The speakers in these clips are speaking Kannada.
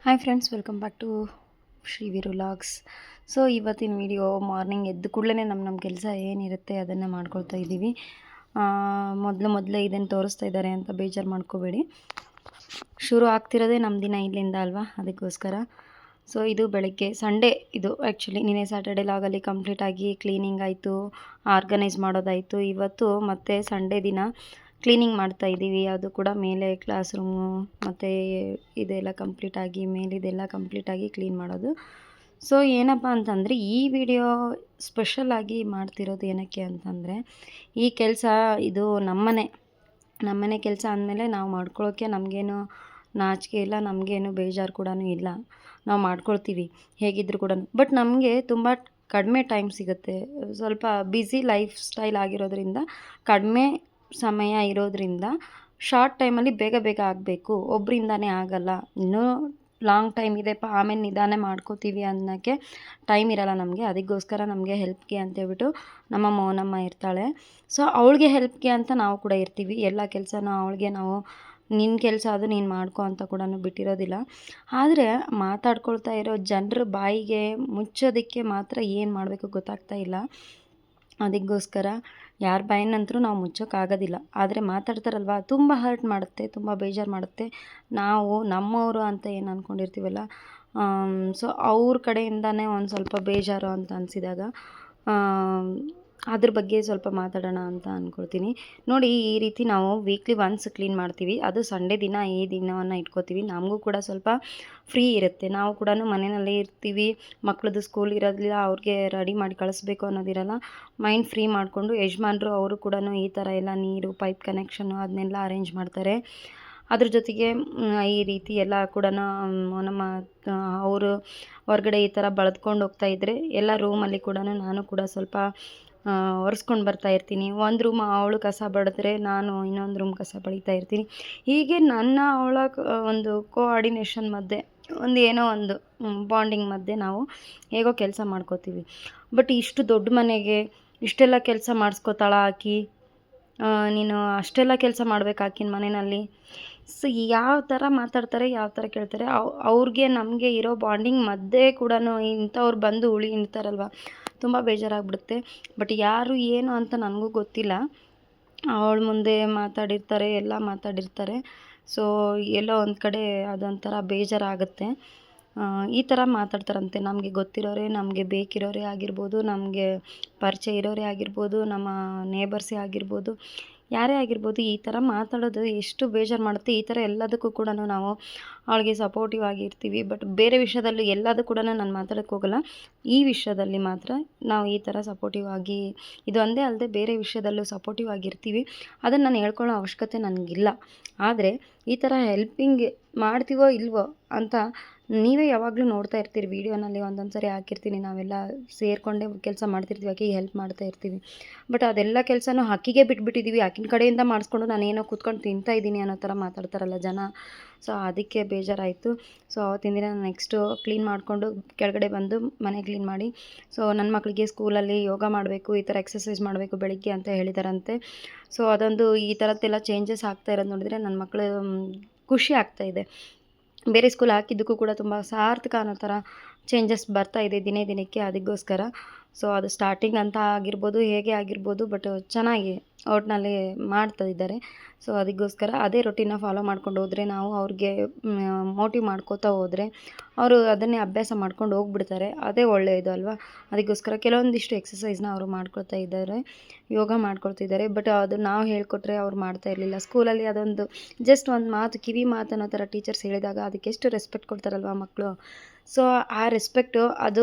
Hi friends, welcome back to Shriveeru vlogs. So ಇವತ್ತಿನ ವಿಡಿಯೋ ಮಾರ್ನಿಂಗ್ ಎದ್ದು ಕೂಡಲೇ ನಮ್ಮ ಕೆಲಸ ಏನಿರುತ್ತೆ ಅದನ್ನು ಮಾಡ್ಕೊಳ್ತಾ ಇದ್ದೀವಿ. ಮೊದಲೇ ಇದನ್ನು ತೋರಿಸ್ತಾ ಇದ್ದಾರೆ ಅಂತ ಬೇಜಾರು ಮಾಡ್ಕೋಬೇಡಿ. ಶುರು ಆಗ್ತಿರೋದೇ ನಮ್ಮ ದಿನ ಇಲ್ಲಿಂದ ಅಲ್ವಾ, ಅದಕ್ಕೋಸ್ಕರ. ಸೊ ಇದು ಬೆಳಗ್ಗೆ ಸಂಡೇ, ಇದು ಆ್ಯಕ್ಚುಲಿ ನಿನ್ನೆ ಸ್ಯಾಟರ್ಡೇ ಲಾಗಲ್ಲಿ ಕಂಪ್ಲೀಟಾಗಿ ಕ್ಲೀನಿಂಗ್ ಆಯಿತು, ಆರ್ಗನೈಸ್ ಮಾಡೋದಾಯಿತು. ಇವತ್ತು ಮತ್ತೆ ಸಂಡೇ ದಿನ ಕ್ಲೀನಿಂಗ್ ಮಾಡ್ತಾ ಇದ್ದೀವಿ. ಅದು ಕೂಡ ಮೇಲೆ ಕ್ಲಾಸ್ ರೂಮು ಮತ್ತು ಇದೆಲ್ಲ ಕಂಪ್ಲೀಟಾಗಿ ಮೇಲಿದೆಲ್ಲ ಕಂಪ್ಲೀಟಾಗಿ ಕ್ಲೀನ್ ಮಾಡೋದು. ಸೊ ಏನಪ್ಪ ಅಂತಂದರೆ ಈ ವಿಡಿಯೋ ಸ್ಪೆಷಲಾಗಿ ಮಾಡ್ತಿರೋದು ಏನಕ್ಕೆ ಅಂತಂದರೆ, ಈ ಕೆಲಸ ಇದು ನಮ್ಮನೆ ಕೆಲಸ ಅಂದಮೇಲೆ ನಾವು ಮಾಡ್ಕೊಳ್ಳೋಕ್ಕೆ ನಮಗೇನು ನಾಚಿಕೆ ಇಲ್ಲ, ನಮಗೇನು ಬೇಜಾರು ಕೂಡ ಇಲ್ಲ. ನಾವು ಮಾಡ್ಕೊಳ್ತೀವಿ ಹೇಗಿದ್ದರೂ ಕೂಡ. ಬಟ್ ನಮಗೆ ತುಂಬ ಕಡಿಮೆ ಟೈಮ್ ಸಿಗುತ್ತೆ. ಸ್ವಲ್ಪ ಬ್ಯುಸಿ ಲೈಫ್ ಸ್ಟೈಲ್ ಆಗಿರೋದ್ರಿಂದ, ಕಡಿಮೆ ಸಮಯ ಇರೋದ್ರಿಂದ ಶಾರ್ಟ್ ಟೈಮಲ್ಲಿ ಬೇಗ ಆಗಬೇಕು. ಒಬ್ಬರಿಂದಾನೇ ಆಗಲ್ಲ. ಇನ್ನೂ ಲಾಂಗ್ ಟೈಮ್ ಇದೆಪ್ಪ, ಆಮೇಲೆ ನಿಧಾನ ಮಾಡ್ಕೋತೀವಿ ಅನ್ನೋಕ್ಕೆ ಟೈಮ್ ಇರಲ್ಲ ನಮಗೆ. ಅದಕ್ಕೋಸ್ಕರ ನಮಗೆ ಹೆಲ್ಪ್ಗೆ ಅಂತೇಳ್ಬಿಟ್ಟು ನಮ್ಮ ಮೌನಮ್ಮ ಇರ್ತಾಳೆ. ಸೊ ಅವಳಿಗೆ ಹೆಲ್ಪ್ಗೆ ಅಂತ ನಾವು ಕೂಡ ಇರ್ತೀವಿ. ಎಲ್ಲ ಕೆಲಸನೂ ಅವಳಿಗೆ ನಾವು ನಿನ್ನ ಕೆಲಸ ಅದು ನೀನು ಮಾಡ್ಕೊ ಅಂತ ಕೂಡ ಬಿಟ್ಟಿರೋದಿಲ್ಲ. ಆದರೆ ಮಾತಾಡ್ಕೊಳ್ತಾ ಇರೋ ಜನರ ಬಾಯಿಗೆ ಮುಚ್ಚೋದಕ್ಕೆ ಮಾತ್ರ ಏನು ಮಾಡಬೇಕು ಗೊತ್ತಾಗ್ತಾ ಇಲ್ಲ. ಅದಕ್ಕೋಸ್ಕರ ಯಾರ ಬಾಯಿನಂತರೂ ನಾವು ಮುಚ್ಚೋಕ್ಕಾಗೋದಿಲ್ಲ. ಆದರೆ ಮಾತಾಡ್ತಾರಲ್ವ, ತುಂಬ ಹರ್ಟ್ ಮಾಡುತ್ತೆ, ತುಂಬ ಬೇಜಾರು ಮಾಡುತ್ತೆ. ನಾವು ನಮ್ಮವರು ಅಂತ ಏನು ಅಂದ್ಕೊಂಡಿರ್ತೀವಲ್ಲ, ಸೊ ಅವ್ರ ಕಡೆಯಿಂದನೇ ಒಂದು ಸ್ವಲ್ಪ ಬೇಜಾರು ಅಂತ ಅನಿಸಿದಾಗ ಅದ್ರ ಬಗ್ಗೆ ಸ್ವಲ್ಪ ಮಾತಾಡೋಣ ಅಂತ ಅಂದ್ಕೊಳ್ತೀನಿ. ನೋಡಿ, ಈ ರೀತಿ ನಾವು ವೀಕ್ಲಿ ಒನ್ಸ್ ಕ್ಲೀನ್ ಮಾಡ್ತೀವಿ. ಅದು ಸಂಡೇ ದಿನ ಈ ದಿನವನ್ನು ಇಟ್ಕೋತೀವಿ. ನಮಗೂ ಕೂಡ ಸ್ವಲ್ಪ ಫ್ರೀ ಇರುತ್ತೆ. ನಾವು ಕೂಡ ಮನೆಯಲ್ಲೇ ಇರ್ತೀವಿ. ಮಕ್ಕಳದ್ದು ಸ್ಕೂಲ್ ಇರೋದಿಲ್ಲ, ಅವ್ರಿಗೆ ರೆಡಿ ಮಾಡಿ ಕಳಿಸ್ಬೇಕು ಅನ್ನೋದಿರಲ್ಲ. ಮೈಂಡ್ ಫ್ರೀ ಮಾಡಿಕೊಂಡು ಯಜಮಾನ್ರು ಅವರು ಕೂಡ ಈ ಥರ ಎಲ್ಲ ನೀರು ಪೈಪ್ ಕನೆಕ್ಷನ್ನು ಅದನ್ನೆಲ್ಲ ಅರೇಂಜ್ ಮಾಡ್ತಾರೆ. ಅದ್ರ ಜೊತೆಗೆ ಈ ರೀತಿ ಎಲ್ಲ ಕೂಡ ನಮ್ಮ ಅವರು ಹೊರಗಡೆ ಈ ಥರ ಬಳದ್ಕೊಂಡು ಹೋಗ್ತಾ ಇದ್ದರೆ ಎಲ್ಲ ರೂಮಲ್ಲಿ ಕೂಡ ನಾನು ಕೂಡ ಸ್ವಲ್ಪ ಒರೆಸ್ಕೊಂಡು ಬರ್ತಾ ಇರ್ತೀನಿ. ಒಂದು ರೂಮ್ ಅವಳು ಕಸ ಬಡಿದ್ರೆ ನಾನು ಇನ್ನೊಂದು ರೂಮ್ ಕಸ ಬಳಿತಾ ಇರ್ತೀನಿ. ಹೀಗೆ ನನ್ನ ಅವಳ ಒಂದು ಕೋಆರ್ಡಿನೇಷನ್ ಮಧ್ಯೆ ಏನೋ ಒಂದು ಬಾಂಡಿಂಗ್ ಮಧ್ಯೆ ನಾವು ಹೇಗೋ ಕೆಲಸ ಮಾಡ್ಕೋತೀವಿ. ಬಟ್ ಇಷ್ಟು ದೊಡ್ಡ ಮನೆಗೆ ಇಷ್ಟೆಲ್ಲ ಕೆಲಸ ಮಾಡಿಸ್ಕೋತಾಳ ಆಕಿ, ನೀನು ಅಷ್ಟೆಲ್ಲ ಕೆಲಸ ಮಾಡ್ಬೇಕು ಆಕಿನ ಮನೆಯಲ್ಲಿ. ಸೊ ಯಾವ ಥರ ಮಾತಾಡ್ತಾರೆ, ಯಾವ ಥರ ಕೇಳ್ತಾರೆ, ಅವ್ರಿಗೆ ನಮಗೆ ಇರೋ ಬಾಂಡಿಂಗ್ ಮಧ್ಯೆ ಕೂಡ ಇಂಥವ್ರು ಬಂದು ಇರ್ತಾರಲ್ವ, ತುಂಬ ಬೇಜಾರಾಗ್ಬಿಡುತ್ತೆ. ಬಟ್ ಯಾರು ಏನು ಅಂತ ನನಗೂ ಗೊತ್ತಿಲ್ಲ. ಅವಳ ಮುಂದೆ ಮಾತಾಡಿರ್ತಾರೆ, ಎಲ್ಲ ಮಾತಾಡಿರ್ತಾರೆ. ಸೊ ಎಲ್ಲೋ ಒಂದು ಕಡೆ ಅದೊಂಥರ ಬೇಜಾರಾಗುತ್ತೆ. ಈ ಥರ ಮಾತಾಡ್ತಾರಂತೆ. ನಮಗೆ ಗೊತ್ತಿರೋರೇ, ನಮಗೆ ಬೇಕಿರೋರೇ ಆಗಿರ್ಬೋದು, ನಮಗೆ ಪರಿಚಯ ಇರೋರೇ ಆಗಿರ್ಬೋದು, ನಮ್ಮ ನೇಬರ್ಸೇ ಆಗಿರ್ಬೋದು, ಯಾರೇ ಆಗಿರ್ಬೋದು, ಈ ಥರ ಮಾತಾಡೋದು ಎಷ್ಟು ಬೇಜಾರು ಮಾಡುತ್ತೆ. ಈ ಥರ ಎಲ್ಲದಕ್ಕೂ ಕೂಡ ನಾವು ಅವಳಿಗೆ ಸಪೋರ್ಟಿವ್ ಆಗಿರ್ತೀವಿ. ಬಟ್ ಬೇರೆ ವಿಷಯದಲ್ಲಿ ಎಲ್ಲದೂ ಕೂಡ ನಾನು ಮಾತಾಡೋಕ್ಕೆ ಹೋಗಲ್ಲ. ಈ ವಿಷಯದಲ್ಲಿ ಮಾತ್ರ ನಾವು ಈ ಥರ ಸಪೋರ್ಟಿವ್ ಆಗಿ, ಇದು ಒಂದೇ ಅಲ್ಲದೆ ಬೇರೆ ವಿಷಯದಲ್ಲೂ ಸಪೋರ್ಟಿವ್ ಆಗಿರ್ತೀವಿ. ಅದನ್ನು ನಾನು ಹೇಳ್ಕೊಳ್ಳೋ ಅವಶ್ಯಕತೆ ನನಗಿಲ್ಲ. ಆದರೆ ಈ ಥರ ಹೆಲ್ಪಿಂಗ್ ಮಾಡ್ತೀವೋ ಇಲ್ವೋ ಅಂತ ನೀವೇ ಯಾವಾಗಲೂ ನೋಡ್ತಾ ಇರ್ತೀರಿ. ವೀಡಿಯೋನಲ್ಲಿ ಒಂದೊಂದು ಸರಿ ಹಾಕಿರ್ತೀನಿ, ನಾವೆಲ್ಲ ಸೇರಿಕೊಂಡೇ ಕೆಲಸ ಮಾಡ್ತಿರ್ತೀವಿ, ಆಕೆಗೆ ಹೆಲ್ಪ್ ಮಾಡ್ತಾ ಇರ್ತೀವಿ. ಬಟ್ ಅದೆಲ್ಲ ಕೆಲಸನೂ ಆಕೆಗೆ ಬಿಟ್ಬಿಟ್ಟಿದ್ದೀವಿ. ಆಕಿನ ಕಡೆಯಿಂದ ಮಾಡಿಸ್ಕೊಂಡು ನಾನೇನೋ ಕೂತ್ಕೊಂಡು ತಿಂತಾ ಇದ್ದೀನಿ ಅನ್ನೋ ಥರ ಮಾತಾಡ್ತಾರಲ್ಲ ಜನ. ಸೊ ಅದಕ್ಕೆ ಬೇಜಾರಾಯಿತು. ಸೊ ಅವತ್ತಿನ ದಿನ ನೆಕ್ಸ್ಟು ಕ್ಲೀನ್ ಮಾಡಿಕೊಂಡು ಕೆಳಗಡೆ ಬಂದು ಮನೆ ಕ್ಲೀನ್ ಮಾಡಿ, ಸೊ ನನ್ನ ಮಕ್ಕಳಿಗೆ ಸ್ಕೂಲಲ್ಲಿ ಯೋಗ ಮಾಡಬೇಕು, ಈ ಥರ ಎಕ್ಸಸೈಸ್ ಮಾಡಬೇಕು ಬೆಳಿಗ್ಗೆ ಅಂತ ಹೇಳಿದಾರಂತೆ. ಸೊ ಅದೊಂದು ಈ ಥರದ್ದೆಲ್ಲ ಚೇಂಜಸ್ ಆಗ್ತಾ ಇರೋದು ನೋಡಿದರೆ ನನ್ನ ಮಕ್ಕಳು ಖುಷಿ ಆಗ್ತಾಯಿದೆ. ಬೇರೆ ಸ್ಕೂಲ್ ಹಾಕಿದ್ದಕ್ಕೂ ಕೂಡ ತುಂಬ ಸಾರ್ಥಕ ಅನ್ನೋ ಥರ ಚೇಂಜಸ್ ಬರ್ತಾ ಇದೆ ದಿನಕ್ಕೆ. ಅದಕ್ಕೋಸ್ಕರ ಸೊ ಅದು ಸ್ಟಾರ್ಟಿಂಗ್ ಅಂತ ಆಗಿರ್ಬೋದು, ಹೇಗೆ ಆಗಿರ್ಬೋದು, ಬಟ್ ಚೆನ್ನಾಗಿ ಒಟ್ಟಿನಲ್ಲಿ ಮಾಡ್ತಾ ಇದ್ದಾರೆ. ಸೊ ಅದಕ್ಕೋಸ್ಕರ ಅದೇ ರೊಟೀನ ಫಾಲೋ ಮಾಡ್ಕೊಂಡು ಹೋದರೆ, ನಾವು ಅವ್ರಿಗೆ ಮೋಟಿವ್ ಮಾಡ್ಕೋತಾ ಹೋದರೆ ಅವರು ಅದನ್ನೇ ಅಭ್ಯಾಸ ಮಾಡ್ಕೊಂಡು ಹೋಗ್ಬಿಡ್ತಾರೆ. ಅದೇ ಒಳ್ಳೆಯದು ಅಲ್ವಾ. ಅದಕ್ಕೋಸ್ಕರ ಕೆಲವೊಂದಿಷ್ಟು ಎಕ್ಸಸೈಸ್ನ ಅವರು ಮಾಡ್ಕೊಳ್ತಾ ಇದ್ದಾರೆ, ಯೋಗ ಮಾಡ್ಕೊಳ್ತಿದ್ದಾರೆ. ಬಟ್ ಅದು ನಾವು ಹೇಳ್ಕೊಟ್ರೆ ಅವ್ರು ಮಾಡ್ತಾ ಇರಲಿಲ್ಲ. ಸ್ಕೂಲಲ್ಲಿ ಅದೊಂದು ಜಸ್ಟ್ ಒಂದು ಮಾತು, ಕಿವಿ ಮಾತು ಅನ್ನೋ ಥರ ಟೀಚರ್ಸ್ ಹೇಳಿದಾಗ ಅದಕ್ಕೆ ಎಷ್ಟು ರೆಸ್ಪೆಕ್ಟ್ ಕೊಡ್ತಾರಲ್ವ ಮಕ್ಕಳು. ಸೊ ಆ ರೆಸ್ಪೆಕ್ಟು ಅದು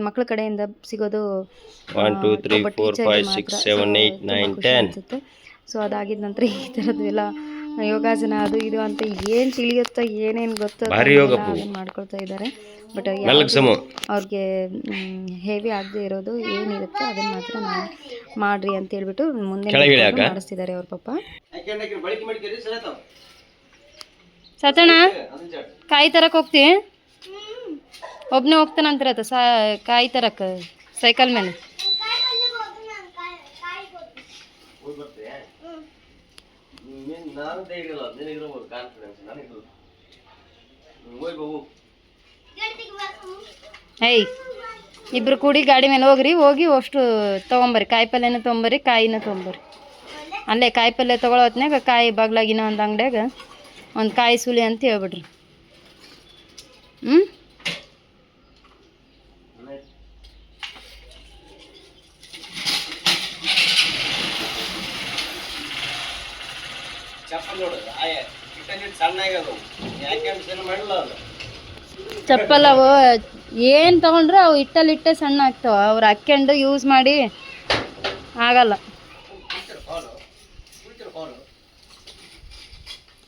ಮಕ್ಕಳ ಕಡೆಯಿಂದ ಸಿಗೋದು 1 2 3 4 5 6 7 8 9 10. ಸೊ ಅದಾಗಿದ ನಂತರ ಈ ಥರದ್ದೆಲ್ಲ ಯೋಗಾಸನ ಅದು ಇದು ಅಂತ ಏನು ತಿಳಿಯುತ್ತೋ, ಏನೇನು ಗೊತ್ತೋ ಮಾಡ್ಕೊಳ್ತಾ ಇದ್ದಾರೆ. ಬಟ್ ಅವ್ರಿಗೆ ಹೆವಿ ಆಗದೆ ಇರೋದು ಏನಿರುತ್ತೆ ಅದನ್ನು ಮಾತ್ರ ನಾವು ಮಾಡ್ರಿ ಅಂತ ಹೇಳ್ಬಿಟ್ಟು ಮುಂದೆ ಮಾಡಿಸ್ತಿದ್ದಾರೆ ಅವ್ರ ಪಾಪ. ಸತಣ ಕಾಯಿ ತರಕ್ಕೆ ಹೋಗ್ತಿ, ಒಬ್ಬನೇ ಹೋಗ್ತಾನಂತಿರತ್ತ ಕಾಯಿ ತರಕ್ಕೆ ಸೈಕಲ್ ಮೇಲೆ. ನಾನು ಧೈರ್ಯ ಇಲ್ಲ, ನಿನಗಿರ್ಬೋದು ಕಾನ್ಫಿಡೆನ್ಸ್, ನನಗಿಲ್ಲ. ಹೋಗಿ ಹೋಗು. ಏಯ್ ಇಬ್ರು ಕೂಡಿ ಗಾಡಿ ಮೇಲೆ ಹೋಗಿ ಅಷ್ಟು ತೊಗೊಂಬರ್ರಿ, ಕಾಯಿ ಪಲ್ಯನ ತೊಗೊಂಬರ್ರಿ, ಕಾಯಿನ ತೊಗೊಂಬರ್ರಿ. ಅಲ್ಲೇ ಕಾಯಿ ಪಲ್ಯ ತೊಗೊಳ್ಳೋ ಹೊತ್ನ್ಯಾಗ ಕಾಯಿ ಬಾಗ್ಲಾಗಿನ ಒಂದು ಅಂಗಡ್ಯಾಗ ಒಂದು ಕಾಯಿ ಸುಲಿ ಅಂತ ಹೇಳ್ಬಿಡ್ರಿ. ಚಪ್ಪಲ್ ಅವು ಏನು ತೊಗೊಂಡ್ರೆ ಅವು ಇಟ್ಟೆ ಸಣ್ಣ ಆಗ್ತಾವ. ಅವ್ರು ಹಾಕ್ಯಂಡು ಯೂಸ್ ಮಾಡಿ ಆಗಲ್ಲ.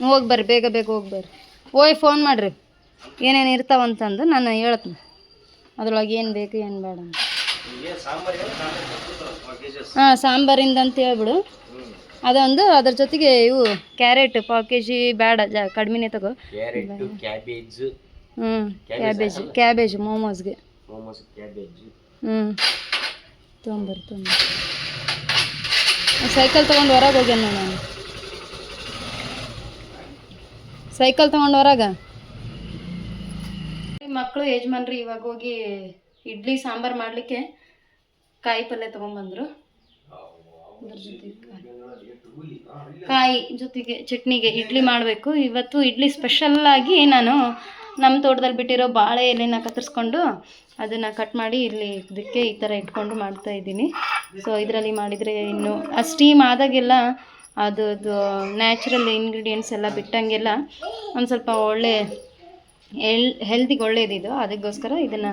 ಹೋಗಿ ಬರ್ರಿ, ಬೇಗ ಹೋಗಿ ಬರ್ರಿ. ಫೋನ್ ಮಾಡಿರಿ ಏನೇನು ಇರ್ತಾವಂತಂದು ನಾನು ಹೇಳ್ತೀನಿ. ಅದ್ರೊಳಗೆ ಏನು ಬೇಕು ಏನು ಬೇಡ ಅಂತ. ಹಾಂ, ಸಾಂಬಾರಿಂದ ಅಂತ ಹೇಳ್ಬಿಡು. ಅದೊಂದು ಅದ್ರ ಜೊತೆಗೆ ಇವು ಕ್ಯಾರೆಟ್ ಪಾವ್ ಕೆಜಿ ಬೇಡ, ಕಡಿಮೆನೇ ತಗೋ. ಕ್ಯಾಬೇಜ್ ಮೋಮೋಸ್ಗೆ. ತೊಗೊಂಬರ್ರಿ. ಸೈಕಲ್ ತೊಗೊಂಡು ಹೊರಗೆ ಹೋಗ್ಯಾನ ನಾನು. ಸೈಕಲ್ ತೊಗೊಂಡು ಹೊರಗೆ ಮಕ್ಕಳು ಯಜಮಾನ್ರಿ ಇವಾಗ ಹೋಗಿ ಇಡ್ಲಿ ಸಾಂಬಾರು ಮಾಡಲಿಕ್ಕೆ ಕಾಯಿ ಪಲ್ಯ ತೊಗೊಂಬಂದರು. ಅದ್ರ ಜೊತೆಗೆ ಕಾಯಿ ಜೊತೆಗೆ ಚಟ್ನಿಗೆ ಇಡ್ಲಿ ಮಾಡಬೇಕು. ಇವತ್ತು ಇಡ್ಲಿ ಸ್ಪೆಷಲ್ಲಾಗಿ ನಾನು ನಮ್ಮ ತೋಟದಲ್ಲಿ ಬಿಟ್ಟಿರೋ ಬಾಳೆ ಎಲೆನ ಕತ್ತರಿಸ್ಕೊಂಡು ಅದನ್ನು ಕಟ್ ಮಾಡಿ ಇಲ್ಲಿ ಇದಕ್ಕೆ ಈ ಥರ ಇಟ್ಕೊಂಡು ಮಾಡ್ತಾಯಿದ್ದೀನಿ. ಸೊ ಇದರಲ್ಲಿ ಮಾಡಿದರೆ ಇನ್ನು ಆ ಸ್ಟೀಮ್ ಆದಾಗೆಲ್ಲ ಅದು ನ್ಯಾಚುರಲ್ ಇಂಗ್ರೀಡಿಯೆಂಟ್ಸ್ ಎಲ್ಲ ಬಿಟ್ಟಂಗೆಲ್ಲ ಒಂದು ಸ್ವಲ್ಪ ಒಳ್ಳೆ ಹೆಲ್ತಿಗೆ ಒಳ್ಳೇದಿದು. ಅದಕ್ಕೋಸ್ಕರ ಇದನ್ನು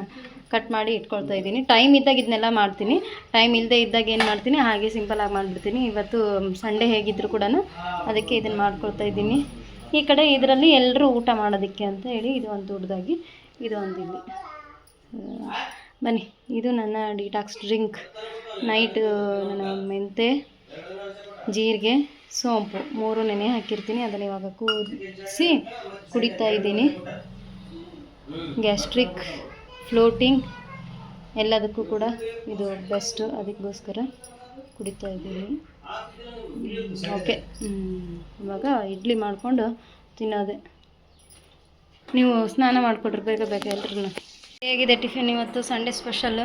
ಕಟ್ ಮಾಡಿ ಇಟ್ಕೊಳ್ತಾ ಇದ್ದೀನಿ. ಟೈಮ್ ಇದ್ದಾಗ ಇದನ್ನೆಲ್ಲ ಮಾಡ್ತೀನಿ, ಟೈಮ್ ಇಲ್ಲದೆ ಇದ್ದಾಗ ಏನು ಮಾಡ್ತೀನಿ ಹಾಗೆ ಸಿಂಪಲಾಗಿ ಮಾಡಿಬಿಡ್ತೀನಿ. ಇವತ್ತು ಸಂಡೇ ಹೇಗಿದ್ದರೂ ಕೂಡ ಅದಕ್ಕೆ ಇದನ್ನು ಮಾಡ್ಕೊಳ್ತಾ ಇದ್ದೀನಿ. ಈ ಕಡೆ ಇದರಲ್ಲಿ ಎಲ್ಲರೂ ಊಟ ಮಾಡೋದಕ್ಕೆ ಅಂತ ಹೇಳಿ ಇದು ಒಂದು ದೊಡ್ಡದಾಗಿ ಇದು ಒಂದು ಇಲ್ಲಿ ಬನ್ನಿ. ಇದು ನನ್ನ ಡಿಟಾಕ್ಸ್ ಡ್ರಿಂಕ್. ನೈಟ್ ನನ್ನ ಮೆಂತೆ, ಜೀರಿಗೆ, ಸೋಂಪು 3 ನೆನೆ ಹಾಕಿರ್ತೀನಿ. ಅದನ್ನು ಇವಾಗ ಕೂದಿಸಿ ಕುಡಿತಾ ಇದ್ದೀನಿ. ಗ್ಯಾಸ್ಟ್ರಿಕ್, ಫ್ಲೋಟಿಂಗ್ ಎಲ್ಲದಕ್ಕೂ ಕೂಡ ಇದು ಬೆಸ್ಟು. ಅದಕ್ಕೋಸ್ಕರ ಕುಡಿತಾ ಇದ್ದೀನಿ. ಓಕೆ, ಇವಾಗ ಇಡ್ಲಿ ಮಾಡಿಕೊಂಡು ತಿನ್ನೋದೆ. ನೀವು ಸ್ನಾನ ಮಾಡಿಕೊಡ್ರಿ ಬೇಗ ಎಲ್ರೂ. ಹೇಗಿದೆ ಟಿಫಿನ್ ಇವತ್ತು ಸಂಡೇ ಸ್ಪೆಷಲ್?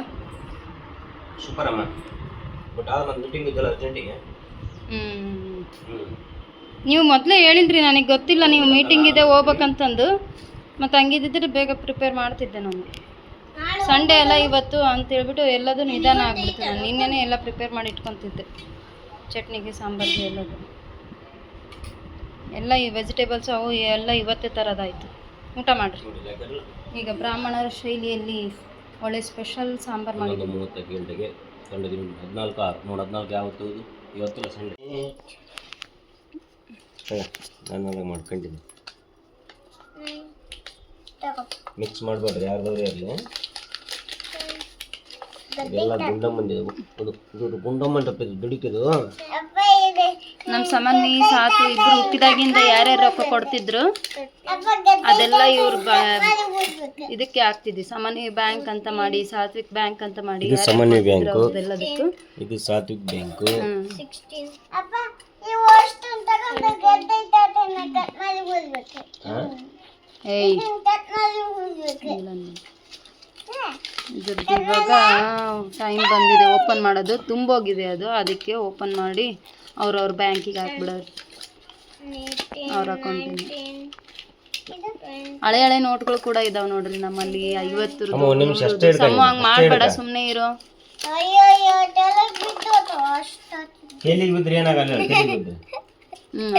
ಸೂಪರ್ ಅಮ್ಮ. ಬಟ್ ಆದ್ರೆ ಮೀಟಿಂಗ್ ಇದ್ದಲ್ಲ ಅರ್ಜೆಂಟಿಗೆ. ನೀವು ಮೊದಲೇ ಹೇಳಿದ್ರಿ, ನನಗೆ ಗೊತ್ತಿಲ್ಲ ನೀವು ಮೀಟಿಂಗ್ ಇದೆ ಹೋಗ್ಬೇಕಂತಂದು. ಮತ್ತು ಹಂಗಿದ್ದಿದ್ರೆ ಬೇಗ ಪ್ರಿಪೇರ್ ಮಾಡ್ತಿದ್ದೆ ನಾನು. ಸಂಡೇ ಅಲ್ಲ ಇವತ್ತು ಅಂತೇಳ್ಬಿಟ್ಟು ಎಲ್ಲದೂ ನಿಧಾನ ಆಗ್ಬಿಡ್ತು. ನಾನು ನಿನ್ನೆನೇ ಎಲ್ಲ ಪ್ರಿಪೇರ್ ಮಾಡಿ ಇಟ್ಕೊತಿದ್ದೆ, ಚಟ್ನಿಗೆ, ಸಾಂಬಾರಿಗೆ ಎಲ್ಲದು. ಎಲ್ಲ ಈ ವೆಜಿಟೇಬಲ್ಸ್ ಅವು ಎಲ್ಲ ಇವತ್ತೇ ತರೋದಾಯಿತು. ಊಟ ಮಾಡಿರಿ. ಈಗ ಬ್ರಾಹ್ಮಣರ ಶೈಲಿಯಲ್ಲಿ ಒಳ್ಳೆ ಸ್ಪೆಷಲ್ ಸಾಂಬಾರು ಮಾಡಿದ್ದೀನಿ. 30 ಗಂಟೆಗೆ ಸಂಡೇ 14 ಯಾವತ್ತು ಇವತ್ತು ಸಂಡೇ. ನಾನು ಮಾಡ್ಕೊಂಡಿದ್ದೀನಿ. ಮಿಕ್ಸ್ ಮಾಡಬೇಡ್ರಿ, ಯಾರ್ದಾದ್ರು ಇರಲಿ. ಎಲ್ಲ ಗುಂಡಮ್ಮಂದಿ ಗುಂಡಮ್ಮನ್ ದುಡಿಕಿದು. ನಮ್ಮ ಸಾಮಾನ್ಯ ಸಾತು ಇಬ್ರು ಹುಟ್ಟಿದಾಗಿಂದ ಯಾರ್ಯಾರು ರೊಕ್ಕ ಕೊಡ್ತಿದ್ರು ಅದೆಲ್ಲ ಇವ್ರು ಇದಕ್ಕೆ ಆಗ್ತಿದ್ವಿ. ಸಾಮಾನ್ಯ ಬ್ಯಾಂಕ್ ಅಂತ ಮಾಡಿ, ಸಾತ್ವಿಕ್ ಬ್ಯಾಂಕ್ ಅಂತ ಮಾಡಿ, ಸಾಮಾನ್ಯ ಬ್ಯಾಂಕ್ ಎಲ್ಲದಕ್ಕೂ ಇದು ಸಾತ್ವಿಕ್ ಬ್ಯಾಂಕ್. ಇದ್ರದ್ದು ಇವಾಗ ಟೈಮ್ ಬಂದಿದೆ ಓಪನ್ ಮಾಡೋದು. ತುಂಬೋಗಿದೆ ಅದು, ಅದಕ್ಕೆ ಓಪನ್ ಮಾಡಿ ಅವ್ರವ್ರ ಬ್ಯಾಂಕಿಗೆ ಹಾಕ್ಬಿಡೋದು, ಅವ್ರ ಅಕೌಂಟಿಗೆ. ಹಳೆ ನೋಟ್ಗಳು ಕೂಡ ಇದಾವೆ ನೋಡ್ರಿ ನಮ್ಮಲ್ಲಿ. 50 ಸಮ ಹಂಗೆ ಮಾಡಬೇಡ, ಸುಮ್ಮನೆ ಇರೋ.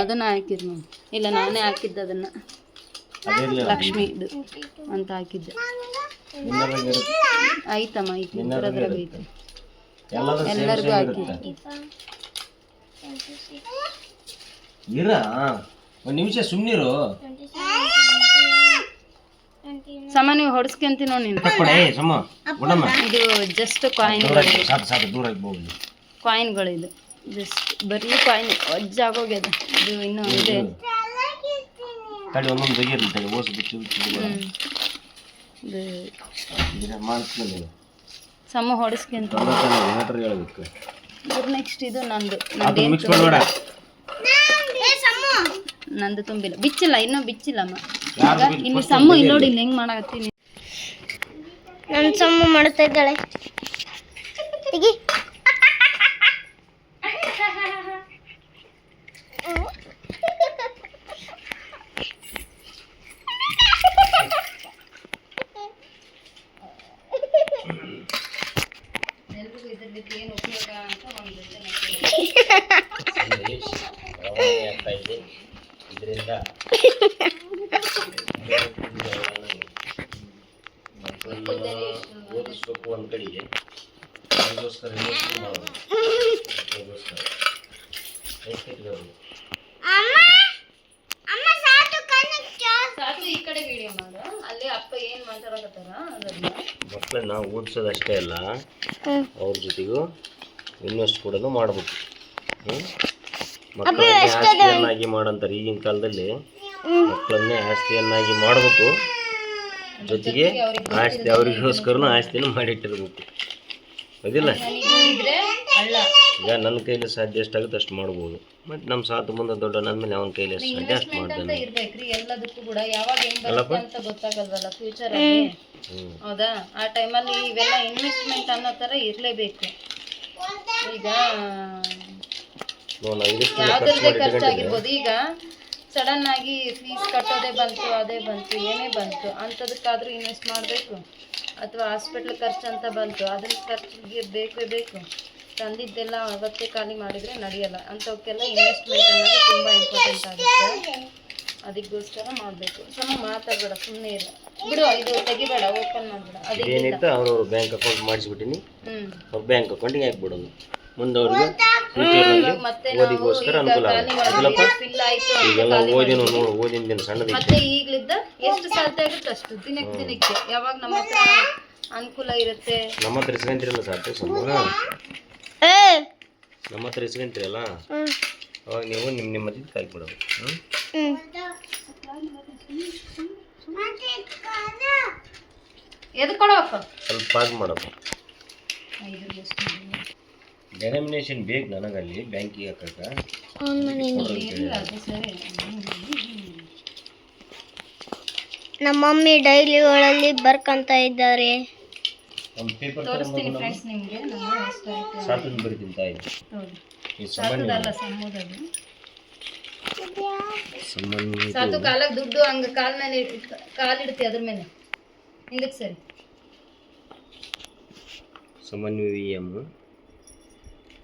ಅದನ್ನ ಹಾಕಿದ್ ನೋಡಿ. ಇಲ್ಲ, ನಾನೇ ಹಾಕಿದ್ದೆ ಅದನ್ನ. ಲಕ್ಷ್ಮಿ ಇದು ಅಂತ ಹಾಕಿದ್ದೆ. ಐತಮ್ಮ ಐತಿ, ಅದ್ರಾಗ ಐತಿ. ಎಲ್ಲರಿಗೂ ಹಾಕಿದ್ದೆ. ಒಂದು ನಿಮಿಷ ಸುಮ್ಮನಿರು. ಸಮ ನೀವು ಹೊಡ್ಸ್ಕೊಂತೀನಿ ನೋಡಿ ನೀನು. ಇದು ಜಸ್ಟ್ ಕಾಯಿನ್ಗಳು. ಇದು ಜಸ್ಟ್ ಬರೀ ಕಾಯಿನ್ ಒಜ್ಜಾಗೋಗ್ಯದ. ಇದು ಇನ್ನೂ ಇದೆ. ಸಮ ಹೊಡಿಸ್ಕೊಂತ. ನೆಕ್ಸ್ಟ್ ಇದು ನಂದು. ನಂದು ತುಂಬಿಲ್ಲ, ಬಿಚ್ಚಿಲ್ಲ, ಇನ್ನೂ ಬಿಚ್ಚಿಲ್ಲಮ್ಮ. ಆಗ ಇಲ್ಲಿ ಸಮ್ಮ ಇಲ್ಲಿ ನೋಡಿ, ಇಲ್ಲಿ ಹೆಂಗ್ ಮಾಡಕತ್ತೀನಿ. ನನ್ನ ಸಮ್ಮ ಮಾಡ್ತಾ ಇದ್ದಾಳೆ. ತೆಗಿ. ಎಲ್ರಿಗೂ ಇದ್ರದ್ದು ಏನು ಉಪಯೋಗ ಅಂತ ಒಂದು ಇದರಿಂದ ಓದಿಸ್ಬೇಕು ಒಂದು ಕಡೆಗೆ, ಅದಕ್ಕೋಸ್ಕರ ಸಾಕು. ಈ ಕಡೆ ವಿಡಿಯೋ ಮಾಡು, ಅಲ್ಲಿ ಅಪ್ಪ ಏನ್ ಮಾತಾಡಕತ್ತಾರ ಅದನ್ನ. ಮಕ್ಕಳನ್ನ ಓದಿಸೋದಷ್ಟೇ ಅಲ್ಲ, ಅವ್ರ ಜೊತೆಗೂ ಇನ್ವೆಸ್ಟ್ ಕೂಡ ಮಾಡಬೇಕು. ಮಕ್ಕಳನ್ನೇ ಆಸ್ತಿಯನ್ನಾಗಿ ಮಾಡಂತಾರೆ ಈಗಿನ ಕಾಲದಲ್ಲಿ. ಮಕ್ಕಳನ್ನೇ ಆಸ್ತಿಯನ್ನಾಗಿ ಮಾಡಬೇಕು, ಜೊತೆಗೆ ಆಸ್ತಿ ಅವರಿಗೋಸ್ಕರನೂ ಆಸ್ತಿನೂ ಮಾಡಿಟ್ಟಿರ್ಬೇಕು. ಅದಿಲ್ಲ, ಈಗ ನನ್ನ ಕೈಲಿ ಸಾಧ್ಯ ಎಷ್ಟಾಗುತ್ತೆ ಅಷ್ಟು ಮಾಡ್ಬೋದು. ಮತ್ತು ನಮ್ಮ ಸಾತು ಮುಂದೆ ದೊಡ್ಡ ನನ್ನ ಮೇಲೆ ಅವನ ಕೈಲಿ ಎಷ್ಟು ಸಾಧ್ಯ ಅಷ್ಟು ಮಾಡ್ತಾನೆ. ಇರ್ಬೇಕ್ರಿ ಎಲ್ಲದಕ್ಕೂ ಕೂಡ. ಯಾವಾಗ ಹೆಂಗ್ ಬರುತ್ತೆ ಅಂತ ಗೊತ್ತಾಗಲ್ವಲ್ಲ ಫ್ಯೂಚರ್ ಅಲ್ಲಿ, ಹೌದಾ? ಆ ಟೈಮಲ್ಲಿ ಇವೆಲ್ಲ ಇನ್ವೆಸ್ಟ್ಮೆಂಟ್ ಅನ್ನೋ ತರ ಇರ್ಲೇಬೇಕು. ಈಗ ಯಾವ್ದ್ರದ್ದೇ ಖರ್ಚಾಗಿರ್ಬೋದು. ಈಗ ಸಡನ್ ಆಗಿ ಫೀಸ್ ಕಟ್ಟೋದೇ ಬಂತು, ಅದೇ ಬಂತು, ಏನೇ ಬಂತು, ಅಂಥದಕ್ಕಾದ್ರೂ ಇನ್ವೆಸ್ಟ್ ಮಾಡಬೇಕು. ಅಥವಾ ಹಾಸ್ಪಿಟ್ಲ್ ಖರ್ಚು ಅಂತ ಬಂತು, ಅದ್ರ ಖರ್ಚಿಗೆ ಬೇಕೇ ಬೇಕು. ತಂದಿದ್ದೆಲ್ಲ ಅವತ್ತೇ ಖಾಲಿ ಮಾಡಿದರೆ ನಡೆಯಲ್ಲ. ಅಂಥವಕ್ಕೆಲ್ಲ ಇನ್ವೆಸ್ಟ್ಮೆಂಟ್ ಅನ್ನೋದು ತುಂಬ ಇಂಪಾರ್ಟೆಂಟ್ ಆಗುತ್ತೆ. ಅದಕ್ಕೋಸ್ಕರ ಮಾಡಬೇಕು. ಸಮ ಮಾತಾಡಬೇಡ, ಸುಮ್ಮನೆ ಇಲ್ಲ ಬಿಡು. ಇದು ತೆಗಿಬೇಡ, ಓಪನ್ ಮಾಡಬೇಡ. ಅದೇನಿತ್ತು ಅವ್ರು ಬ್ಯಾಂಕ್ ಅಕೌಂಟ್ ಮಾಡಿಸ್ಬಿಟ್ಟಿನಿ, ಅವ್ರ ಬ್ಯಾಂಕ್ ಅಕೌಂಟಿಗೆ ಹಾಕ್ಬಿಡೋದು. ಮುಂದೆ ಅವ್ರಿಗೆ ಓದಿಗೋಸ್ಕರ ಅನುಕೂಲ ಆಗುತ್ತೆ. ಈಗೆಲ್ಲ ಓದಿನ ನೋಡು, ಓದಿನ ದಿನ ಸಣ್ಣದ ಮತ್ತೆ ಈಗಲಿದ್ದ ಎಷ್ಟು ಸಾಧ್ಯ ಆಗುತ್ತೆ ಅಷ್ಟು ದಿನಕ್ಕೆ ಯಾವಾಗ ನಮ್ಮ ಹತ್ರ ಅನುಕೂಲ ಇರುತ್ತೆ. ನಮ್ಮ ಹತ್ರ ಇಸ್ಕೊಂತೀರಲ್ಲ ಸಾಧ್ಯ ನಮ್ಮ ಹತ್ರ ಇಸ್ಕೊಂತೀರಲ್ಲ, ಅವಾಗ ನೀವು ನಿಮ್ಮ ಮಧ್ಯೆ ಕಾಯಿ ಬಿಡೋದು. ಸ್ವಲ್ಪ ಪಾಸ್ ಮಾಡಪ್ಪ. ಡೆನಾಮಿನೇಷನ್ ಬೇಕು ನನಗಲ್ಲಿ ಬ್ಯಾಂಕಿಗೆ ಹಾಕಕ್ಕ. ನಮ್ಮ ಮಮ್ಮಿ ಡೈಲಿಗಳಲ್ಲಿ ಬರ್ಕಂತ ಇದ್ದಾರೆ. ತೋರಿಸ್ತೀನಿ ಫ್ರೆಂಡ್ಸ್ ನಿಮಗೆ. ಸಾತನ್ನು ಬರೀತೀನಿ ತಾಯಿ. ಸಾತು ಕಾಲಾಗ ದುಡ್ಡು ಹಂಗ ಕಾಲ್ ಮೇಲೆ ಕಾಲಿಡ್ತಿ, ಅದ್ರ ಮೇಲೆ ಹಿಂದಕ್ಕೆ ಸರಿ. ಸಮನ್ವಯಂ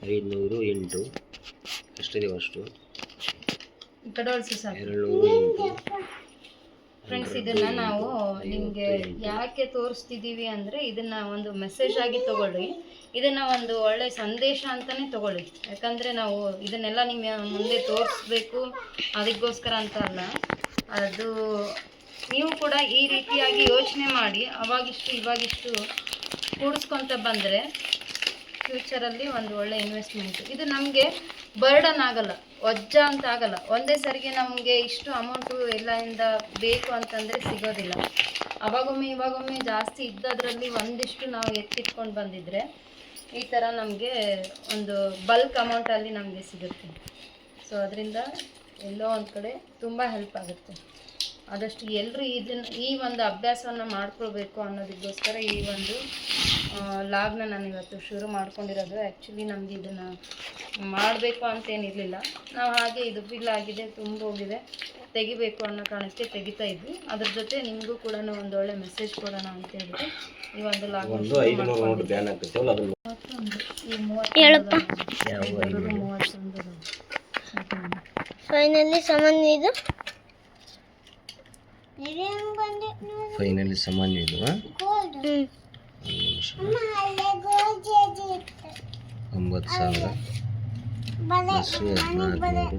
508 ಎಷ್ಟಿದೆಯೋ ಅಷ್ಟು. 208. ಫ್ರೆಂಡ್ಸ್, ಇದನ್ನ ನಾವು ನಿಮಗೆ ಯಾಕೆ ತೋರಿಸ್ತಿದ್ದೀವಿ ಅಂದರೆ, ಇದನ್ನ ಒಂದು ಮೆಸೇಜ್ ಆಗಿ ತಗೊಳ್ಳಿ. ಇದನ್ನ ಒಂದು ಒಳ್ಳೆ ಸಂದೇಶ ಅಂತಾನೆ ತಗೊಳ್ಳಿ. ಯಾಕಂದರೆ ನಾವು ಇದನ್ನೆಲ್ಲ ನಿಮ್ಮ ಮುಂದೆ ತೋರಿಸ್ಬೇಕು ಅದಕ್ಕೋಸ್ಕರ ಅಂತ ಅಲ್ಲ. ಅದು ನೀವು ಕೂಡ ಈ ರೀತಿಯಾಗಿ ಯೋಚನೆ ಮಾಡಿ ಅವಾಗಿಷ್ಟು ಇವಾಗಿಷ್ಟು ಕೂಡಿಸ್ಕೊತ ಬಂದರೆ ಫ್ಯೂಚರಲ್ಲಿ ಒಂದು ಒಳ್ಳೆ ಇನ್ವೆಸ್ಟ್ಮೆಂಟ್. ಇದು ನಮಗೆ ಬರ್ಡನ್ ಆಗಲ್ಲ, ವಜ್ಜ ಅಂತ ಆಗಲ್ಲ. ಒಂದೇ ಸರಿಗೆ ನಮಗೆ ಇಷ್ಟು ಅಮೌಂಟು ಎಲ್ಲದಿಂದ ಬೇಕು ಅಂತಂದರೆ ಸಿಗೋದಿಲ್ಲ. ಅವಾಗೊಮ್ಮೆ ಇವಾಗೊಮ್ಮೆ ಜಾಸ್ತಿ ಇದ್ದದ್ರಲ್ಲಿ ಒಂದಿಷ್ಟು ನಾವು ಎತ್ತಿಟ್ಕೊಂಡು ಬಂದಿದ್ರೆ ಈ ಥರ ನಮಗೆ ಒಂದು ಬಲ್ಕ್ ಅಮೌಂಟಲ್ಲಿ ನಮಗೆ ಸಿಗುತ್ತೆ. ಸೊ ಅದರಿಂದ ಎಲ್ಲೋ ಒಂದು ಕಡೆ ತುಂಬ ಹೆಲ್ಪ್ ಆಗುತ್ತೆ. ಆದಷ್ಟು ಎಲ್ಲರೂ ಈ ಒಂದು ಅಭ್ಯಾಸವನ್ನು ಮಾಡ್ಕೊಳ್ಬೇಕು ಅನ್ನೋದಕ್ಕೋಸ್ಕರ ಈ ಒಂದು ಲಾಗ್ನ ನಾನು ಇವತ್ತು ಶುರು ಮಾಡ್ಕೊಂಡಿರೋದು. ಆ್ಯಕ್ಚುಲಿ ನಮಗೆ ಇದನ್ನು ಮಾಡಬೇಕು ಅಂತೇನಿರಲಿಲ್ಲ. ನಾವು ಹಾಗೆ ಇದು ಫಿಲ್ ಆಗಿದೆ, ತುಂಬ ಹೋಗಿದೆ, ತೆಗಿಬೇಕು ಅನ್ನೋ ಕಾರಣಕ್ಕೆ ತೆಗಿತಾ ಇದ್ವಿ. ಅದ್ರ ಜೊತೆ ನಿಮಗೂ ಕೂಡ ಒಂದು ಒಳ್ಳೆ ಮೆಸೇಜ್ ಕೊಡೋಣ ಅಂತ ಹೇಳಿದ್ರೆ ಈ ಒಂದು ಲಾಗ್ ಫೈನಲಿ ಸಾಮಾನ್ಯ ಇದು ಫೈನಲಿ ಸಾಮಾನ್ಯ ಇದು 9,000 plus 14 14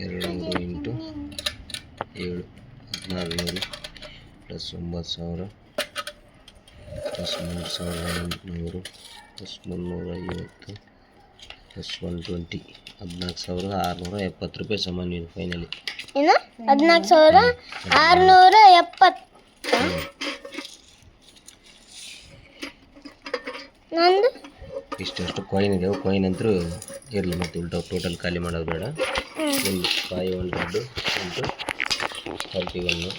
2 into 7 1400 plus 9,000 plus 3,800 plus 350 plus 120 14,670 ರೂಪಾಯಿ ಸಾಮಾನ್ಯ ಇದು ಫೈನಲಿ. ಏನು 14,670. ನಂದು ಇಷ್ಟು ಕಾಯಿನ್ ಇದಾವೆ. ಕಾಯಿನ್ ಅಂತೂ ಇರಲಿ, ಮತ್ತು ಉಲ್ಟಾ ಟೋಟಲ್ ಖಾಲಿ ಮಾಡೋದು ಬೇಡ. ಒಂದು 500 ಇಂಟು 31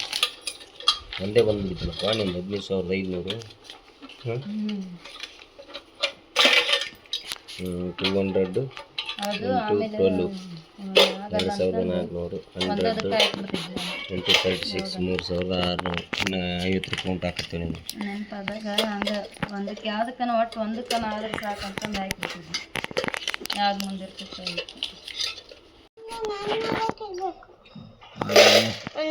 ಒಂದೇ ಬಂದುಬಿಡ್ತಲ್ಲಪ್ಪ ನಿಮ್ದು 15,500. 200 ಅದು ಇಂಟು 12 2,400 100 ಇಂಟು 36 3,600. ಇನ್ನು 50 ರೂಪಾಯಿ ಉಂಟು ಹಾಕತ್ತೀವಿ ನೀವು. ನೆನಪಾದಾಗ ಹಂಗೆ ಒಂದಕ್ಕೆ ಯಾವುದಕ್ಕನ ಒಟ್ಟು ಒಂದಕ್ಕನ ಆದ್ರೆ ಸಾಕಂತಂದು ಹಾಕಿಬಿಟ್ಟಿದ್ವಿ. ಯಾವ್ದು ಮುಂದಿರ್ತೈತೆ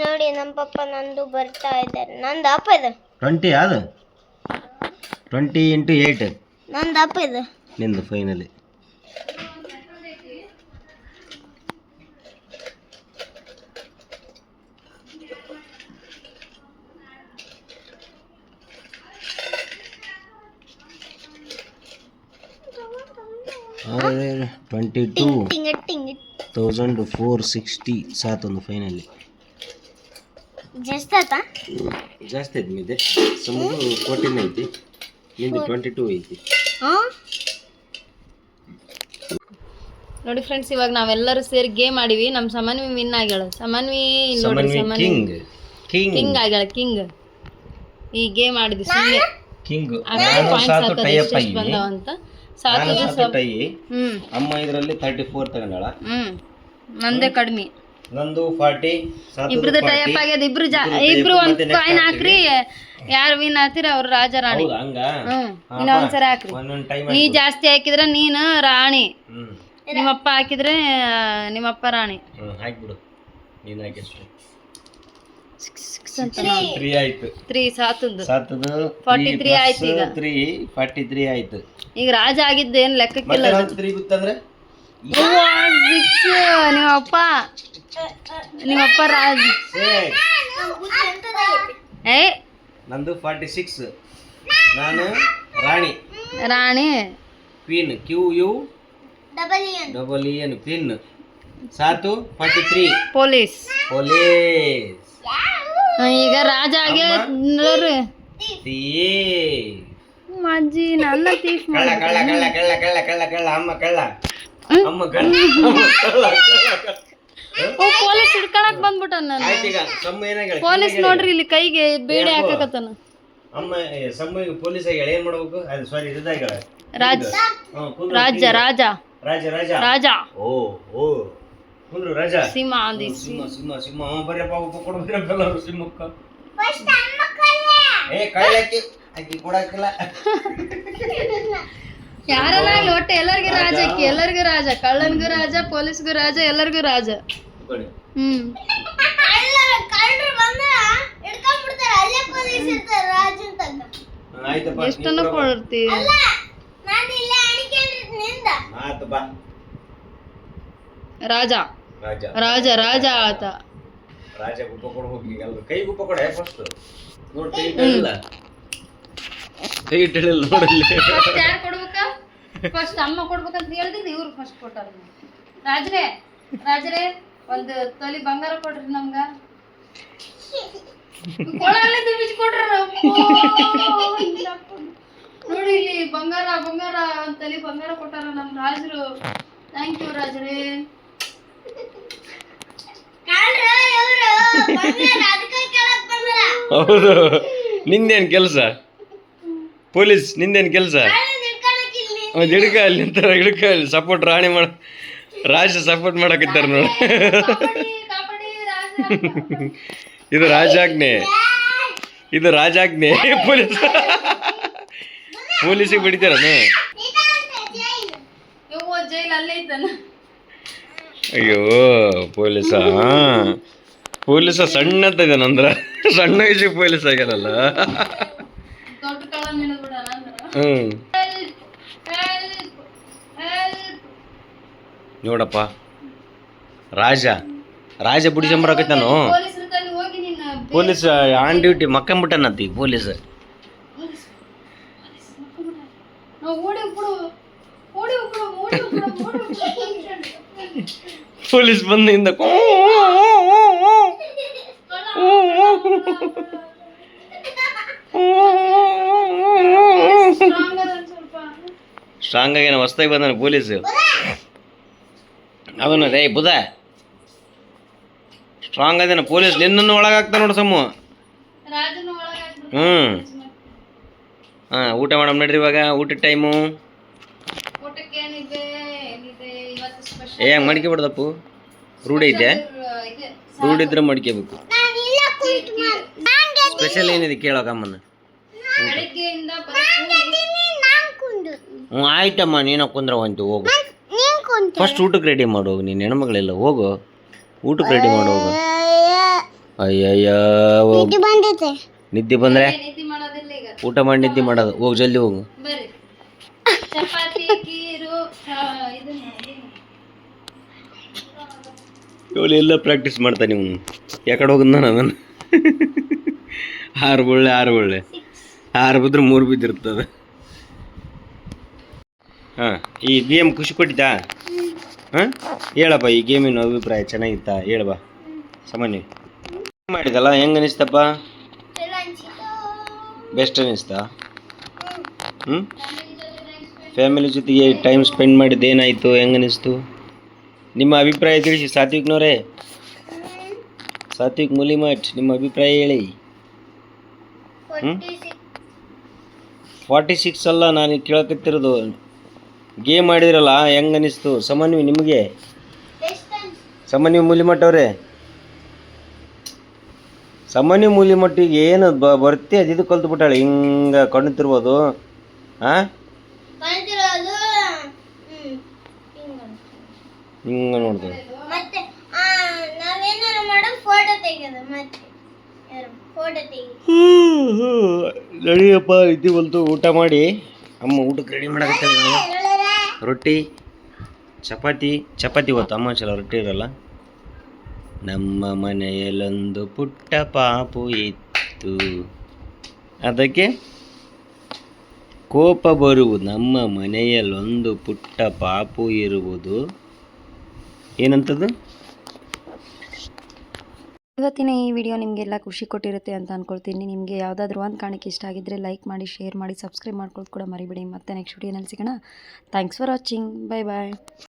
ನೋಡಿ ನಮ್ಮ ಪಪ್ಪ ನಂದು ಬರ್ತಾ ಇದ್ದಾರೆ. ನಂದು ಅಪ್ಪ ಇದೆ 20 ಅದು 20 ಇಂಟು 8 ನಂದು ಅಪ್ಪ ಇದೆ. ನಿಂದು ಫೈನಲಿ. ಟಿಂಗ್ 22,460 ಸಾತೊಂದು ಫೈನಲಿ. ಜಾಸ್ತಿ ಆಯ್ತಾ? ಜಾಸ್ತಿ ಐತಿ ಮಿದೆ. ಸಮುದ್ರ 14 ಐತಿ, ನಿಂದು 22 ಐತಿ. ನೋಡಿ ಫ್ರೆಂಡ್ಸ್, ಇವಾಗ ನಾವೆಲ್ಲರೂ ಸೇರಿ ಗೇಮ್ ಮಾಡಿವಿ. ನಮ್ಮ ಸಮನ್ವಿ ವಿನ್ ಆಗ್ಯಾಳ. ಸಮನ್ವಿ ನೋಡಿ, ಕಿಂಗ್ ಕಿಂಗ್ ಕಿಂಗ್ ಆಗ್ಯಾಳ. ಕಿಂಗ್ ಈ ಗೇಮ್ ಆಡಿದ್ವಿ ಸುಮ್ಮನೆ. ಕಿಂಗ್ ಪಾಯಿಂಟ್ಸ್ ಹಾಕೋದು ಎಷ್ಟು ಬಂದಾವಂತ. ಟೈ. ಅಮ್ಮ ಇದರಲ್ಲಿ 34 ತಗೊಂಡಾಳ. ನಂದೇ ಕಡಿಮೆ. ನಂದು 40. ಇಬ್ರದ್ದು ಟೈಪ್ ಆಗ್ಯದ. ಇಬ್ರು ಒಂದು ಕಾಯಿನ್ ಹಾಕ್ರಿ. ಯಾರು ವಿನ್ ಆಗ್ತೀರ ಅವ್ರು ರಾಜ ರಾಣಿ. ಹಂಗ ಇನ್ನೊಂದ್ಸರಿ ಹಾಕ್ರಿ. ನೀ ಜಾಸ್ತಿ ಹಾಕಿದ್ರೆ ನೀನು ರಾಣಿ, ನಿಮ್ಮಪ್ಪ ಹಾಕಿದ್ರೆ ನಿಮ್ಮಪ್ಪ ರಾಣಿ. ಹಾಕ್ಬಿಡು. ನೀನು ಹಾಕಿಷ್ಟು 3 ಆಯ್ತು. 3 ಸಾತದ್ದು 43 ಆಯ್ತು. ಈಗ 43 ಆಯ್ತು. ಈಗ ರಾಜ ಆಗಿದ್ದೇನು ಲೆಕ್ಕಕ್ಕಿಲ್ಲ. 3 ಗೊತ್ತಂದ್ರೆ ನಿಮ್ಮಪ್ಪ ರಾಜ. ಏ ನಂದು 46. ನಾನು ರಾಣಿ. ರಾಣಿ ಕ್ವೀನ್. QU queen. ಸಾತು 43 ಪೊಲೀಸ್. ಈಗ ರಾಜ ಆಗಿ ನೋಡ್ರಿ. ಅಜ್ಜಿ ನನ್ನ ತೀಫ್ ಕಳ್ಳ ಕಳ್ಳ ಕಳ್ಳ ಕಳ್ಳ ಕಳ್ಳ ಕಳ್ಳ ಕಳ್ಳ ಅಮ್ಮ ಕಳ್ಳ ಅಮ್ಮ ಕಳ್ಳ. ಪೊಲೀಸ್ ಹಿಡ್ಕೊಳಕ್ ಬಂದ್ಬಿಟ್ಟ. ಪೊಲೀಸ್ ನೋಡ್ರಿ ಇಲ್ಲಿ ಕೈಗೆ ಬೇಡಿ ಹಾಕಕತ್ತಾನ. ಅಮ್ಮ ಸಮ್ಮಯ್ಯ ಪೊಲೀಸ್ ಆಗಿ ಏನ್ ಮಾಡ್ಬೇಕು? ಅದು ಸಾರಿ ಇದಾಗಿ ರಾಜ ರಾಜ ರಾಜ ರಾಜ ರಾಜ ರಾಜ. ಓ ಓ ಕುಂದ್ರು ರಾಜ. ಸಿಂಹ ಅಂದಿ. ಸಿಂಹ ಸಿಂಹ ಸಿಂಹ. ಬರ್ಯಪ್ಪ ಕೊಡು ಬರ್ಯಪ್ಪ ಎಲ್ಲರೂ ಸಿಂಹಕ್ಕ. ಏ ಕಳ್ಳಕ್ಕೆ ಆಕಿ ಕೊಡಾಕಿಲ್ಲ. ಯಾರನ್ನಾಗ್ಲಿ ಒಟ್ಟೆ ಎಲ್ಲರಿಗೂ ರಾಜ. ಎಲ್ಲರಿಗೂ ರಾಜ. ಕಳ್ಳನ್ಗೂ ರಾಜ, ಪೊಲೀಸ್ಗೂ ರಾಜ, ಎಲ್ಲರಿಗೂ ರಾಜ. ಎಷ್ಟನ್ನ ಕೊಡ್ತೀವಿ. ರಾಜ ರಾಜ ರಾಜ ಆತ. ರಾಜ ಗುಪ್ಪ ಕೊಡು ಹೋಗಿ. ಕೈ ಗುಪ್ಪ ಕೊಡ ಫಸ್ಟ್. ನೋಡಿ ಕೈ ಇಟ್ಟಿಲ್ಲ. ಕೈ ಇಟ್ಟಿಲ್ಲ ನೋಡಲ್ಲಿ. ಫಸ್ಟ್ ಯಾರು ಕೊಡ್ಬೇಕ? ಫಸ್ಟ್ ಅಮ್ಮ ಕೊಡ್ಬೇಕಂತ ಹೇಳಿದ್ರೆ ಇವ್ರು ಫಸ್ಟ್ ಕೊಟ್ಟಾರ. ರಾಜ್ರೆ ರಾಜ್ರೆ ಒಂದು ತೊಲಿ ಬಂಗಾರ ಕೊಡ್ರಿ ನಮ್ಗ. ಕೊಡಲ್ಲೇ ಬಿಚ್ಚಿ ಕೊಡ್ರಿ. ನೋಡಿ ಇಲ್ಲಿ ಬಂಗಾರ ಬಂಗಾರ ಒಂದ್ ತೊಲಿ ಬಂಗಾರ ಕೊಟ್ಟಾರ ನಮ್ ರಾಜರು. ಥ್ಯಾಂಕ್ ಯು ರಾಜ್ರೆ. ಹೌದು. ನಿಂದೇನ್ ಕೆಲಸ? ಪೊಲೀಸ್ ನಿಂದೇನ್ ಕೆಲಸ? ಹಿಡ್ಕ ಅಲ್ಲಿ ನಿಂತಾರ. ಹಿಡ್ಕ ಅಲ್ಲಿ ಸಪೋರ್ಟ್ ರಾಣಿ ಮಾಡ ರಾಜ ಸಪೋರ್ಟ್ ಮಾಡಕತ್ತಾರ ನೋಡಿ. ಇದು ರಾಜಾಜ್ಞೆ. ಇದು ರಾಜಾಜ್ಞೆ. ಪೊಲೀಸಿಗೆ ಬಿಡ್ತಾರ. ಜೈಲ್ ಅಲ್ಲೇ ಇದ್ದಾನ. ಅಯ್ಯೋ ಪೊಲೀಸ. ಪೊಲೀಸ ಸಣ್ಣ ಅಂತ ಇದ್ದಾನಂದ್ರ ಸಣ್ಣ ವಯಸ್ಸಿಗೆ ಪೊಲೀಸ್ ಆಗ್ಯಾನಲ್ಲ. ದೊಡ್ಡ ಕಳ್ಳ ಬಿಡೋಣ. ನೋಡಪ್ಪ ರಾಜ ರಾಜ ಬಿಡಿಸಂಬರಕತ್ತಾನು. ಪೊಲೀಸ್ ಆನ್ ಡ್ಯೂಟಿ ಮಕ್ಕಂಬಿಟ್ಟನಂತಿ ಪೊಲೀಸ್. ಪೊಲೀಸ್ ಬಂದಿಂದ ಸ್ಟ್ರಾಂಗ್ ಆಗೇನ ಹೊಸ್ದಾಗಿ ಬಂದಾನೆ ಪೊಲೀಸು ಅವನು ರೇ ಬುಧ ಸ್ಟ್ರಾಂಗ್ ಅದೇನ ಪೊಲೀಸ್ ನಿನ್ನನ್ನು ಒಳಗಾಗ್ತಾನೆ ನೋಡು ಸಮ್ಮು. ರಾಜನ ಒಳಗೆ ಹಾಕ್ಬಿಡು. ಹ್ಞೂ ಹಾಂ ಊಟ ಮಾಡಮ್ ನಡ್ರಿ ಇವಾಗ ಊಟದ ಟೈಮು. ಊಟಕ್ಕೆ ಏನಿದೆ ಇವತ್ತು ಸ್ಪೆಷಲ್ ಹಂಗೆ ಮಡ್ಕೊಬಿಡ್ದಪ್ಪು ರೂಢಿ ಐತೆ ಇದೆ ರೂಢಿ ಇದ್ರೆ ಮಡ್ಕೋಬೇಕು. ಸ್ಪೆಷಲ್ ಏನಿದೆ ಕೇಳೋಕಮ್ಮನ. ಬೆಳಿಗ್ಗೆಯಿಂದ ಬರೀ ಹ್ಞೂ ಆಯ್ತಮ್ಮ ನೀನು ಕುಂದ್ರ ಹೋಯ್ತು ಹೋಗು. ಫಸ್ಟ್ ಊಟಕ್ಕೆ ರೆಡಿ ಮಾಡು ಹೋಗು. ನೀನು ಹೆಣ್ಮಗಳಿಲ್ಲ ಹೋಗು ಊಟಕ್ಕೆ ರೆಡಿ ಮಾಡು ಹೋಗು. ಅಯ್ಯಯ್ಯ ನಿದ್ದೆ ಬಂದರೆ ನಿದ್ದೆ ಮಾಡೋದಿಲ್ಲ ಈಗ. ಊಟ ಮಾಡಿ ನಿದ್ದೆ ಮಾಡೋದು ಹೋಗು ಜಲ್ದಿ ಹೋಗು. ಬರ್ರಿ ಚಪಾತಿ ಕೀರು ಇದನ್ನ ಇವಳು ಎಲ್ಲ ಪ್ರಾಕ್ಟೀಸ್ ಮಾಡ್ತಾನೆ ಇವನು. ಯಾಕಡೆ ಹೋಗದ್ ನಾನು ಅದನ್ನು 6 ಬಳ್ಳೆ 6 ಬಿದ್ರೆ 3 ಬಿದ್ದಿರ್ತದೆ. ಹಾಂ ಈ ಗೇಮ್ ಖುಷಿ ಕೊಟ್ಟಿದ್ದಾ? ಹಾಂ ಹೇಳಪ್ಪ ಈ ಗೇಮಿನ ಅಭಿಪ್ರಾಯ ಚೆನ್ನಾಗಿತ್ತಾ ಹೇಳಬಾ. ಸಾಮಾನ್ಯ ಮಾಡಿದಲ್ಲ ಹೆಂಗೆ ಅನಿಸ್ತಪ್ಪ? ಬೆಸ್ಟ್ ಅನಿಸ್ತಾ? ಹ್ಞೂ ಫ್ಯಾಮಿಲಿ ಜೊತೆಗೆ ಟೈಮ್ ಸ್ಪೆಂಡ್ ಮಾಡಿದ್ದು ಏನಾಯಿತು ಹೆಂಗೆ ಅನಿಸ್ತು ನಿಮ್ಮ ಅಭಿಪ್ರಾಯ ತಿಳಿಸಿ. ಸಾತ್ವಿಕ್ನವರೇ ಸಾತ್ವಿಕ್ ಮುಲಿಮಠ್ ನಿಮ್ಮ ಅಭಿಪ್ರಾಯ ಹೇಳಿ. 46 ಅಲ್ಲ ನಾನು ಕೇಳಕತ್ತಿರೋದು. ಗೇಮ್ ಆಡಿದ್ರಲ್ಲ ಹೆಂಗೆ ಅನಿಸ್ತು ಸಮನ್ವಿ ನಿಮಗೆ? ಸಮನ್ವಿ ಮುಲಿಮಠ್ ಅವರೇ ಸಮನ್ವಿ ಮುಲಿಮಟ್ಟಿಗೆ ಏನು ಬರ್ತಿ ಅದಿದು ಕಲ್ತು ಬಿಟ್ಟಾಳೆ ಹಿಂಗೆ ಕಣ್ತಿರ್ಬೋದು. ಹಾಂ ಹಿಂಗೆ ನೋಡ್ತೇವೆ ಮತ್ತೆ ನಾವೇನಾರು ಮಾಡೋದು ಫೋಟೋ ತೆಗೆಯೋದು ಮತ್ತೆ ಫೋಟೋ ತೆಗಿ. ನಡಿಯಪ್ಪ ಇದ್ದು ಬಂತು ಊಟ ಮಾಡಿ. ಅಮ್ಮ ಊಟಕ್ಕೆ ರೆಡಿ ಮಾಡಕತ್ತೆ. ರೊಟ್ಟಿ ಚಪಾತಿ ಹೊತ್ತು ಅಮ್ಮ ಚಲ ರೊಟ್ಟಿ ಇರಲ್ಲ. ನಮ್ಮ ಮನೆಯಲ್ಲೊಂದು ಪುಟ್ಟ ಪಾಪು ಇತ್ತು ಅದಕ್ಕೆ ಕೋಪ ಬರುವುದು. ನಮ್ಮ ಮನೆಯಲ್ಲೊಂದು ಪುಟ್ಟ ಪಾಪು ಇರುವುದು ಏನಂತದ್ದು. ಇವತ್ತಿನ ಈ ವಿಡಿಯೋ ನಿಮಗೆಲ್ಲ ಖುಷಿ ಕೊಟ್ಟಿರುತ್ತೆ ಅಂತ ಅಂದ್ಕೊಳ್ತೀನಿ. ನಿಮಗೆ ಯಾವುದಾದ್ರೂ ಒಂದು ಕಾರಣಕ್ಕೆ ಇಷ್ಟ ಆಗಿದ್ದರೆ ಲೈಕ್ ಮಾಡಿ, ಶೇರ್ ಮಾಡಿ, ಸಬ್ಸ್ಕ್ರೈಬ್ ಮಾಡ್ಕೊಳ್ಳೋದು ಕೂಡ ಮರಿಬೇಡಿ. ಮತ್ತೆ ನೆಕ್ಸ್ಟ್ ವಿಡಿಯೋನಲ್ಲಿ ಸಿಗೋಣ. Thanks for watching. Bye bye.